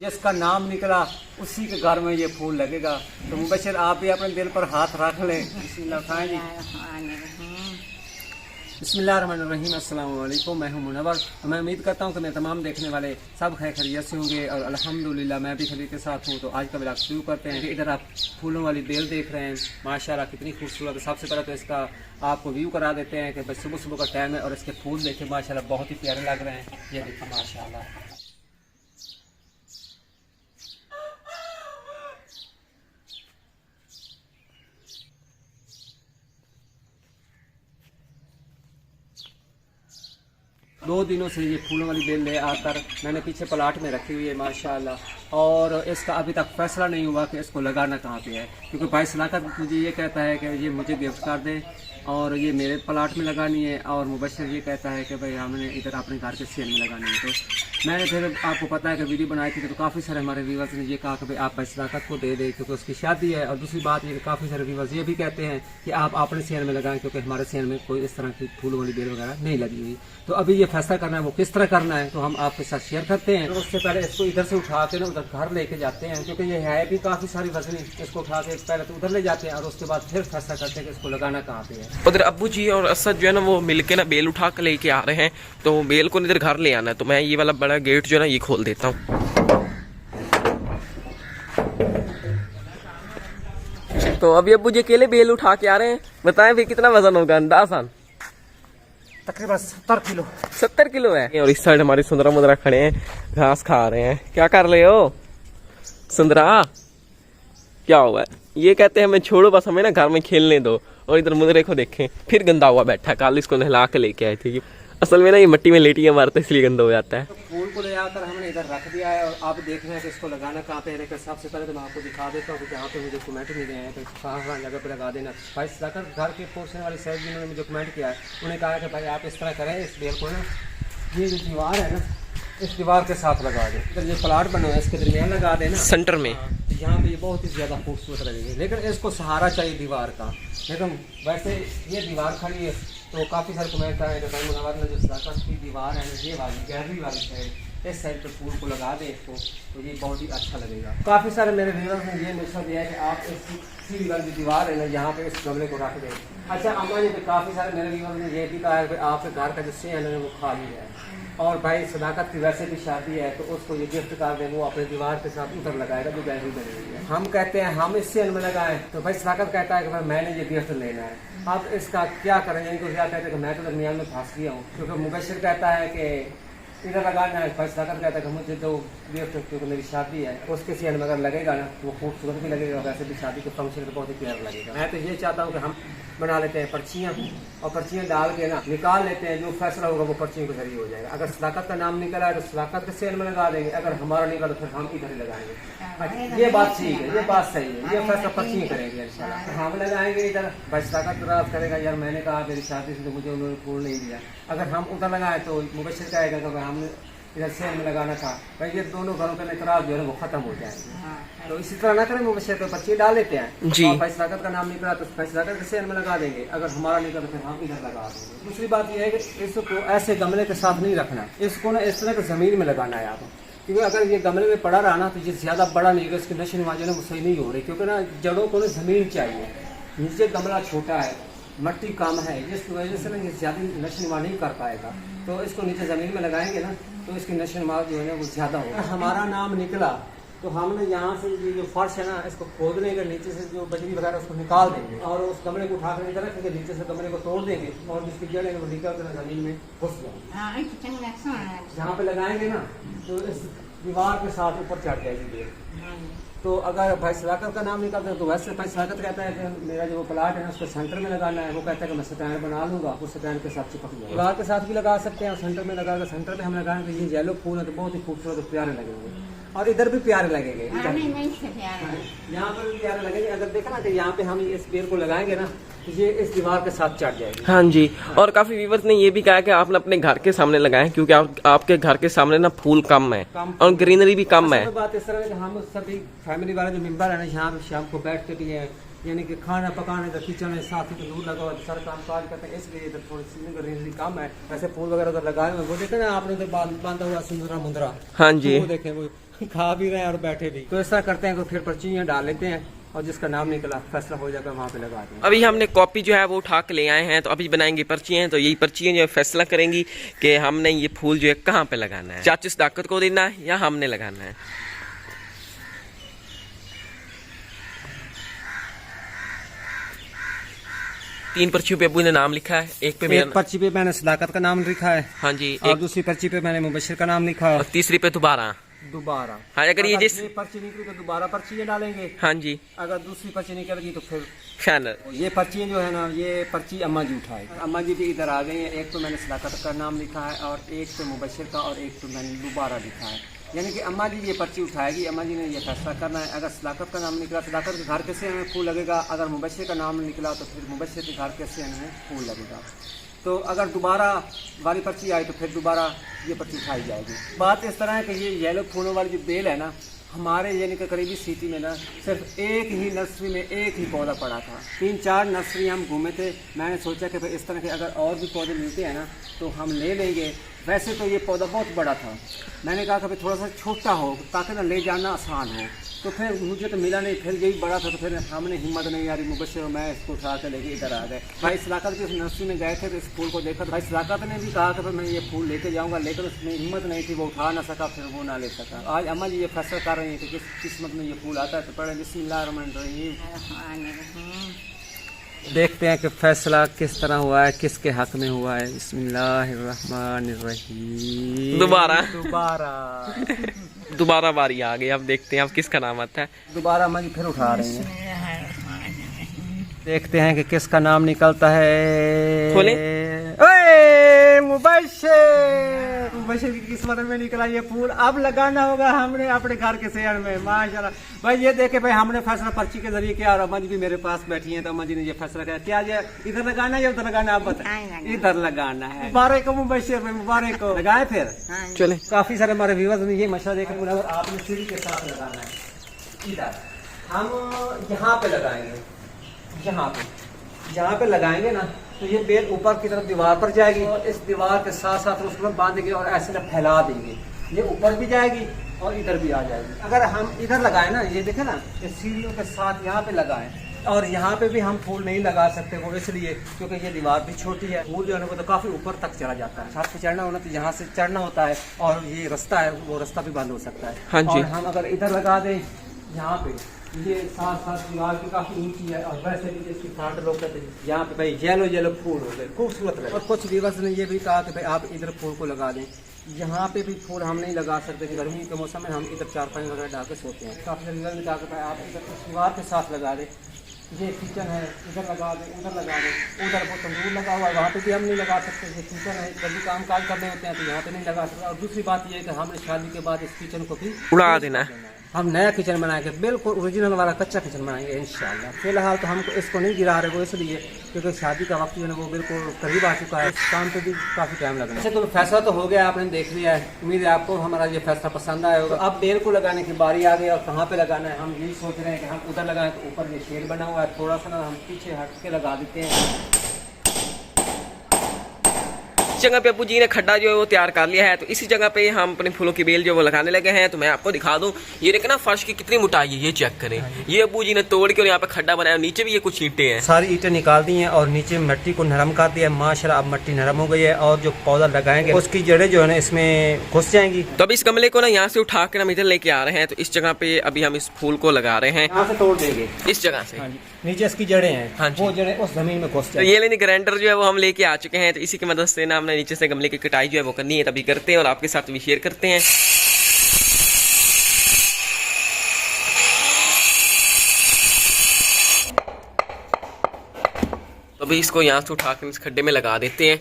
जिसका नाम निकला उसी के घर में ये फूल लगेगा। तो मुबशर आप भी अपने दिल पर हाथ रख लें। बिस्मिल्लाहिर्रहमानिर्रहीम। अस्सलाम वालेकुम। मैं हूं मुनव्वर। मैं उम्मीद करता हूं कि मेरे तमाम देखने वाले सब खैरियत से होंगे और अल्हम्दुलिल्लाह मैं भी खैरियत के साथ हूं। तो आज का व्लॉग शुरू करते हैं। इधर आप फूलों वाली बेल देख रहे हैं, माशाल्लाह कितनी खूबसूरत है। सबसे पहले तो इसका आपको व्यू करा देते हैं कि बस सुबह सुबह का टाइम है और इसके फूल देखें माशाल्लाह बहुत ही प्यारे लग रहे हैं। ये देखिए माशाल्लाह। दो दिनों से ये फूलों वाली बेल ले आकर मैंने पीछे प्लाट में रखी हुई है माशाल्लाह। और इसका अभी तक फैसला नहीं हुआ कि इसको लगाना कहाँ पे है, क्योंकि भाई सलाकत मुझे ये कहता है कि ये मुझे गिफ्ट कर दे और ये मेरे प्लाट में लगानी है, और मुबशर ये कहता है कि भाई हमने इधर अपने घर के सेल में लगानी है। तो मैंने फिर आपको पता है कि वीडियो बनाई थी तो काफ़ी सारे हमारे व्यूवर्स ने ये कहा कि भाई आप भाई सलाकत को दे दें क्योंकि उसकी शादी है। और दूसरी बात ये काफ़ी सारे व्यूवर्स ये भी कहते हैं कि आप अपने सेल में लगाएं क्योंकि हमारे सेल में कोई इस तरह की फूल वाली बेल वगैरह नहीं लगी हुई। तो अभी ये फैसला करना है वो किस तरह करना है तो हम आपके साथ शेयर करते हैं। तो उससे पहले इसको इधर से उठा के ना उधर घर लेके जाते हैं, क्योंकि ये है भी काफ़ी सारी वजनी। इसको उठा के पहले तो उधर ले जाते हैं और उसके बाद फिर फैसला करते हैं कि इसको लगाना कहाँ पे है। उधर अब्बू जी और असद जो है ना वो मिलके ना बेल उठा के लेके आ रहे हैं, तो बेल को इधर घर ले आना है। तो मैं ये वाला बड़ा गेट जो है ना ये खोल देता हूँ। तो अभी अब्बू जी अकेले बेल उठा के आ रहे हैं। बताएं भी कितना वजन होगा अंदाज़न? तकरीबन 70 किलो। 70 किलो है। और इस साइड हमारे सुंदरा मुंदरा खड़े हैं, घास खा रहे हैं। क्या कर रहे हो सुंदरा? क्या हुआ है? ये कहते हैं हमें छोड़ो बस, हमें ना घर में खेलने दो। और इधर मुंदरे को देखें फिर गंदा हुआ बैठा। कल इसको नहला के लेके आए थे। असल में ना ये मिट्टी में लेटियां मारते इसलिए गंदा हो जाता है। तो फूल को ले आकर हमने इधर रख दिया है और आप देख रहे हैं कि इसको लगाना कहाँ पे है। लेकिन सबसे पहले तो मैं आपको दिखा देता हूँ कि जहाँ पे मुझे कमेंट मिले हैं तो कहाँ जगह पे लगा देना। भाई जाकर घर के पोर्शन वाली साइड जिन्होंने मुझे कमेंट किया है उन्हें कहा कि भाई आप इस तरह करें, इस बेल को ना ये जो दीवार है ना इस दीवार के साथ लगा दें। इधर जो प्लाट बना है इसके दरमियान लगा देना सेंटर में। यहाँ पे ये बहुत ही ज़्यादा खूबसूरत लगेगी। लेकिन इसको सहारा चाहिए दीवार का। लेकिन वैसे ये दीवार खड़ी है तो काफ़ी सारे कमेंट आए कि मुनव्वर ने जो सलाकत की दीवार है ये वाली गहरी वाली साइड इस साइड पे फूल को लगा दें इसको तो ये बहुत ही अच्छा लगेगा। काफ़ी सारे मेरे व्यूअर्स ने ये मशवरा दिया है कि आप इस सीधी वाली दीवार है ना यहाँ पे इस गमले को रख दें। अच्छा अम्मा जी पे काफ़ी सारे मेरे व्यूअर्स ने ये भी कहा है कि आपके घर का जो सेन है वो खाली है और भाई सदाकत की वैसे भी शादी है तो उसको ये गिफ्ट कर दें, वो अपने दीवार के साथ उधर लगाएगा जो गैलरी बनी हुई है। हम कहते हैं हम इस सेल में लगाएं तो भाई सदाकत कहता है कि भाई मैंने ये गिफ्ट लेना है। आप इसका क्या करें? इनको क्या कहते हैं कि मैं तो दरमियान में फंस गया हूँ, क्योंकि मुबशर कहता है कि इधर लगाना है, भाई सदाकत कहता है कि मुझे जो गिफ्ट क्योंकि मेरी शादी है उसके सेल में अगर लगेगा ना वो खूबसूरत भी लगेगा, वैसे भी शादी के फंक्शन में बहुत ही प्यारा लगेगा। मैं तो ये चाहता हूँ कि हम बना लेते हैं पर्चियाँ और पर्चियाँ डाल के ना निकाल लेते हैं, जो फैसला होगा वो पर्चियों के जरिए हो जाएगा। अगर सदाकत का नाम निकला है तो सदाकत के सेल में लगा देंगे, अगर हमारा निकला तो फिर हम इधर ही लगाएंगे। ये बात ठीक है, ये बात सही है, ये फैसला पर्चियाँ करेंगे इंशाल्लाह। तो हम लगाएंगे इधर, भाई सदाकत राज करेगा यार मैंने कहा मेरी शादी से तो मुझे उन्होंने फूल नहीं दिया। अगर हम उधर लगाएं तो मुबशर कहेगा कि हमने इधर सेल में लगाना था। भाई ये दोनों घरों का इतराज जो है वो खत्म हो जाएंगे। तो इसी तरह ना करें, मुबशर पे पर्ची डाल लेते हैं जी। और भाई सदाकत का नाम निकला तो भाई सदाकत के सेल में लगा देंगे, अगर हमारा निकला तो फिर हम इधर लगा देंगे। दूसरी बात यह है कि इसको ऐसे गमले के साथ नहीं रखना, इसको ना इस तरह की जमीन में लगाना है आप, क्योंकि अगर ये गमले में पड़ा रहा ना तो ये ज़्यादा बड़ा नहीं होगा, इसकी नशो नुमा जो है वो सही नहीं हो रही, क्योंकि ना जड़ों को ना ज़मीन चाहिए। नीचे गमला छोटा है, मट्टी कम है, जिसकी वजह से ना ये ज़्यादा नशो नुमा नहीं कर पाएगा। तो इसको नीचे ज़मीन में लगाएंगे ना तो इसकी नशो नुमा जो है ना वो ज़्यादा होगा। हमारा नाम निकला तो हमने यहाँ से ये जो फर्श है ना इसको खोद लेंगे, नीचे से जो बजरी वगैरह उसको निकाल देंगे और उस गमले को उठा कर इधर रखेंगे, नीचे से गमले को तोड़ देंगे और जिसकी जड़ है वो निकल कर जमीन में घुस जाएंगे। जहाँ पे लगाएंगे ना तो इस दीवार के साथ ऊपर चढ़ जाएगी बेल। तो अगर भाई सदाकत का नाम निकालते हैं तो वैसे भाई सदाकत कहता है कि मेरा जो प्लाट है ना उसको सेंटर में लगाना है, वो कहता है कि मैं स्टैंड बना लूँगा, उस स्टैंड के साथ चिपक जाएगा। दीवार के साथ भी लगा सकते हैं और सेंटर में लगाकर सेंटर में हम लगाएंगे ये येलो फूल है तो बहुत ही खूबसूरत और प्यारे लगेंगे और इधर भी प्यारे लगेंगे, यहाँ पर भी प्यारे लगेंगे। अगर देखा ना कि यहाँ पे हम इस बेल को लगाएंगे ना तो ये इस दीवार के साथ चढ़ जाएगी। हाँ जी। और काफी व्यूअर्स ने ये भी कहा कि आपने अपने घर के सामने लगाएं क्योंकि आपके घर के सामने ना फूल कम है और ग्रीनरी भी कम है। बात इस तरह है कि हम सभी फैमिली वाले जो मेंबर है ना यहाँ पे शाम को बैठ के भी है, यानी कि खाना पकाने का किचन है, साथ ही दूर लगा हुआ सारा काम काज करते हैं, इसलिए इधर थोड़ी सी ग्रीनरी कम है। वैसे फूल वगैरह उधर लगाए हुए वो देखे ना आपने उधर बांधा हुआ सुंदरा मुंदरा। हाँ जी। वो देखे वो खा भी रहे हैं और बैठे भी। तो इस तरह करते हैं कि फिर पर्चियाँ डाल लेते हैं और जिसका नाम निकला फैसला हो जाएगा वहाँ पे लगा दें। अभी हमने कॉपी जो है वो उठा के ले आए हैं, तो अभी बनाएंगे पर्चियाँ। तो यही पर्चियाँ जो है फैसला करेंगी कि हमने ये फूल जो है कहाँ पे लगाना है, चाचू सदाकत को देना है या हमने लगाना है। तीन पर्चियों पे अबू ने नाम लिखा है, एक पे एक पर्ची पे मैंने सदाकत का नाम लिखा है, हाँ जी, और दूसरी पर्ची पे मैंने मुबशिर का नाम लिखा है, और तीसरी पे दोबारा। हाँ, अगर ये जिस पर्ची निकली तो दोबारा पर्ची डालेंगे। हाँ जी, अगर दूसरी पर्ची निकल गई तो फिर फाइनल। ये पर्ची जो है ना, ये पर्ची अम्मा जी उठाए, अम्मा जी भी इधर आ गई हैं। एक तो मैंने सदाकत का नाम लिखा है और एक तो मुबशिर का और एक तो मैंने दोबारा लिखा है। यानी कि अम्मा जी ये पर्ची उठाएगी, अम्मा जी ने ये फैसला करना है। अगर सदाकत का नाम निकला सदाकत के घर कैसे हमें फूल लगेगा, अगर मुबशिर का नाम निकला तो फिर मुबशिर के घर कैसे हमें फूल लगेगा। तो अगर दोबारा वाली पर्ची आई तो फिर दोबारा ये पर्ची उठाई जाएगी। बात इस तरह है कि ये येलो फूलों वाली जो बेल है ना, हमारे यानी कि करीबी सिटी में ना सिर्फ एक ही नर्सरी में एक ही पौधा पड़ा था। 3-4 नर्सरी हम घूमे थे। मैंने सोचा कि भाई इस तरह के अगर और भी पौधे मिलते हैं ना तो हम ले लेंगे। वैसे तो ये पौधा बहुत बड़ा था, मैंने कहा कि भाई थोड़ा सा छोटा हो ताकि ना ले जाना आसान हो। तो फिर मुझे तो मिला नहीं, फिर यही बड़ा था तो फिर हमने हिम्मत नहीं यारी मुबशिर और मैं इसको उठा कर लेके इधर आ गए। भाई सदाकत की उस नर्सरी में गए थे तो इस फूल को देखा तो भाई सदाकत ने भी कहा कि भाई मैं ये फूल लेके जाऊंगा, लेकिन उसमें हिम्मत नहीं थी, वो उठा ना सका, फिर वो ना ले सका। आज अम्मा जी ये फैसला कर रही है कि किस किस्मत में ये फूल आता है। तो पढ़े बिस्मिल्लाहिर्रहमानिर्रहीम, देखते हैं कि फैसला किस तरह हुआ है, किसके हक में हुआ है। बिस्मिल्लाहिर्रहमानिर्रहीम। दोबारा बारी आ गई। अब देखते हैं अब किसका नाम आता है। दोबारा अम्मा जी फिर उठा रही हैं, देखते हैं कि किसका नाम निकलता है। खोले। मुबशिर की किस्मत में निकला ये फूल। अब लगाना होगा हमने अपने घर के शहर में। माशाल्लाह भाई ये देखे भाई हमने फैसला पर्ची के जरिए किया और अम्मा जी भी मेरे पास बैठी हैं। तो अम्मा जी ने ये फैसला किया क्या ये इधर लगाना है या उधर लगाना है, आप बताएं। इधर लगाना है। मुबारक हो मुबशिर में, मुबारक हो। लगाए फिर चले। काफी सारे हमारे व्यूअर्स ने ये मशवरा देखा, आपने सीढ़ी के साथ लगाना है। इधर हम यहाँ पे लगाएंगे, यहाँ पे लगाएंगे ना तो ये बेल ऊपर की तरफ दीवार पर जाएगी और इस दीवार के साथ साथ उसको बांधेंगे और ऐसे ना फैला देंगे। ये ऊपर भी जाएगी और इधर भी आ जाएगी। अगर हम इधर लगाएं ना, ये देखें ना, ये सीढ़ियों के साथ यहाँ पे लगाएं और यहाँ पे भी हम फूल नहीं लगा सकते, वो इसलिए क्योंकि ये दीवार भी छोटी है। फूल जो है वो तो काफी ऊपर तक चला जाता है। छत पे चढ़ना होना तो यहाँ से चढ़ना होता है और ये रास्ता है वो रास्ता भी बंद हो सकता है। हाँ जी। और हम अगर इधर लगा दें यहाँ पे, ये साथ साथ दीवार की काफी ऊंची है और वैसे भी इसकी फ्रंट लोग कहते हैं यहाँ पे भाई येलो फूल हो गए, खूबसूरत लगे। और कुछ व्यूअर्स ने ये भी कहा कि भाई आप इधर फूल को लगा दें। यहाँ पे भी फूल हम नहीं लगा सकते कि गर्मी के मौसम में हम इधर चारपाई वगैरह डाल के सोते हैं। काफी सारे व्यूअर्स ने कहा कि भाई आप इधर दीवार के साथ लगा दें। ये किचन है, इधर लगा दें, उधर लगा दें, उधर वो तंदूर लगा हुआ है वहाँ पे भी हम नहीं लगा सकते। ये किचन है, जब भी काम काज करने होते हैं तो यहाँ पे नहीं लगा सकते। और दूसरी बात ये है कि हमने शादी के बाद इस किचन को भी उड़ा देना है। हम नया किचन बनाएंगे, बिल्कुल ओरिजिनल वाला कच्चा किचन बनाएंगे इंशाल्लाह। फिलहाल तो हमको इसको नहीं गिरा रहे, वो इसलिए क्योंकि शादी का वक्त जो है वो बिल्कुल करीब आ चुका है। इस काम पे भी काफ़ी टाइम लगना है। तो फैसला तो हो गया, आपने देख लिया है। उम्मीद है आपको हमारा ये फैसला पसंद आया होगा। अब बेल को लगाने की बारी आ गई और कहाँ पे लगाना है हम यही सोच रहे हैं कि हम उधर लगाएं। तो ऊपर ये शेड बना हुआ है, थोड़ा सा ना हम पीछे हट के लगा देते हैं। जगह पे अब्बू जी ने खड्डा जो है वो तैयार कर लिया है, तो इसी जगह पे हम अपने फूलों की बेल जो वो लगाने लगे हैं। तो मैं आपको दिखा दूं, ये देखना फर्श की कितनी मोटाई है, ये चेक करें। ये अब्बू जी ने तोड़ के और यहाँ पे खड्डा बनाया, नीचे भी ये कुछ ईंटें हैं। सारी ईंटें निकाल दी हैं और नीचे मिट्टी को नरम कर दिया है। माशाल्लाह अब मिट्टी नरम हो गई है और जो पौधा लगाएंगे उसकी जड़ें जो है ना इसमें घुस जाएंगी। तो अब इस गमले को ना यहाँ से उठा कर हम इधर लेके आ रहे हैं। तो इस जगह पे अभी हम इस फूल को लगा रहे हैं, यहाँ से तोड़ देंगे इस जगह से। नीचे इसकी जड़ें हैं, हाँ जी। वो जड़ें उस जमीन में घुस तो जाएंगी। ये लेनी ग्राइंडर जो है वो हम लेके आ चुके हैं। तो इसी की मदद से ना हमने नीचे से गमले की कटाई जो है वो करनी है, तभी करते हैं और आपके साथ भी शेयर करते हैं। तो अभी इसको यहाँ से उठाकर इस खड्डे में लगा देते हैं।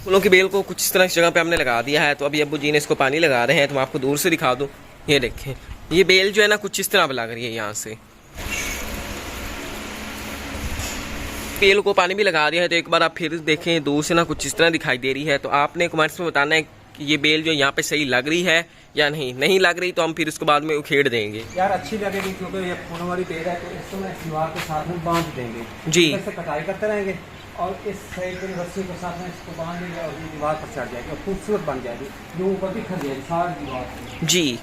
फूलों की बेल को कुछ इस तरह इस जगह पे हमने लगा दिया है। तो अभी अब्बू जी ने इसको पानी लगा रहे हैं, तो मैं आपको दूर से दिखा दूं। ये देखें, ये बेल जो है ना कुछ इस तरह लग रही है। यहाँ से बेल को पानी भी लगा दिया है। तो एक बार आप फिर देखें, दूर से ना कुछ इस तरह दिखाई दे रही है। तो आपने कमेंट्स में बताना है कि ये बेल जो यहाँ पे सही लग रही है या नहीं लग रही, तो हम फिर उसके बाद में उखेड़ देंगे। यार अच्छी लगेगी क्योंकि ये फूलों वाली बेल है, तो इसको मैं दीवार के साथ में बांध देंगे जी। इससे कटाई करते रहेंगे और इस साइड पे रस्सी के साथ में इसको बांध देंगे और ये दीवार पर चढ़ जाएगी और खूबसूरत बन जाएगी, जो ऊपर दिख जाएगी सारी दीवार। जी